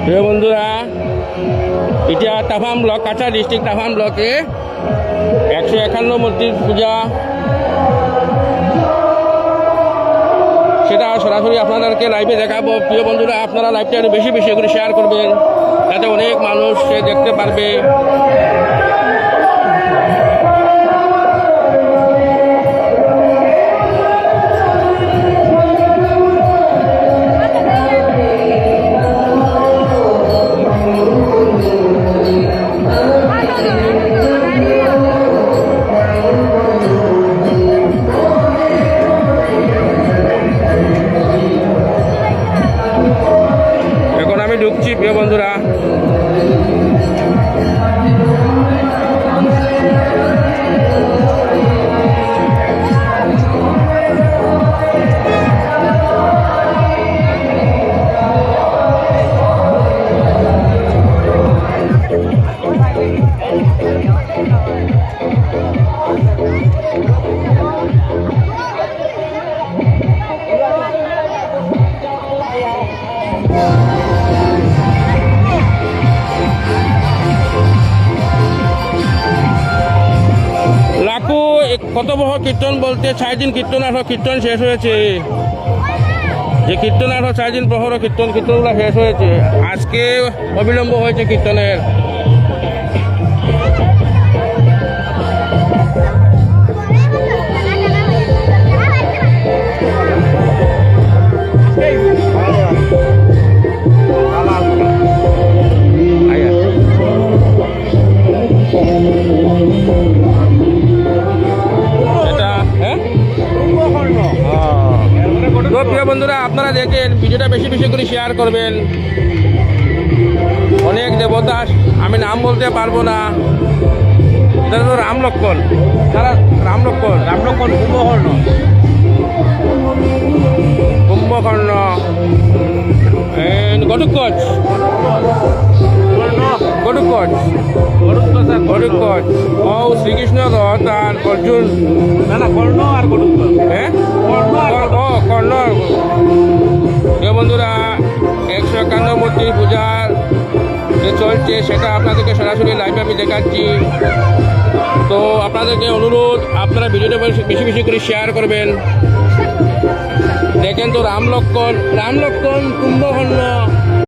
প্রিয় বন্ধুরা, এটা তাফাম ব্লক, কাছাড় ডিস্ট্রিক্ট তাফাম ব্লকে 151 মূর্তির পূজা, সেটা সরাসরি আপনাদেরকে লাইভে দেখাবো। প্রিয় বন্ধুরা, আপনারা লাইভটা আরো বেশি বেশি করে শেয়ার করবেন, যাতে অনেক মানুষ সে দেখতে পারবে। এখন আমি ঢুকছি প্রিয় বন্ধুরা। লাকু কত বড় কীর্তন বলতে 6 দিন কীর্তন, আর কীর্তন শেষ হয়েছে। যে কীর্তন আর 6 দিন প্রহর কীর্তনগুলো শেষ হয়েছে। আজকে অবিলম্ব হয়েছে কীর্তনের। তো প্রিয় বন্ধুরা, আপনারা দেখেন, ভিডিওটা বেশি বেশি করে শেয়ার করবেন। অনেক দেবতা, আমি নাম বলতে পারবো না। এটা তো রামলক্ষণ, তারা রামলক্ষণ কুম্ভকর্ণ, ঘটুকচ, ও শ্রীকৃষ্ণ রথ আর অর্জুন, কর্ণ আর ঘটুকচ, হ্যাঁ কর্ণ। বন্ধুরা, 151 মূর্তির পূজার যে চলছে, সেটা আপনাদেরকে সরাসরি লাইভে আমি দেখাচ্ছি। তো আপনাদেরকে অনুরোধ, আপনারা ভিডিওটা বেশি বেশি করে শেয়ার করবেন। দেখেন তো রামলক্ষণ কুম্ভকর্ণ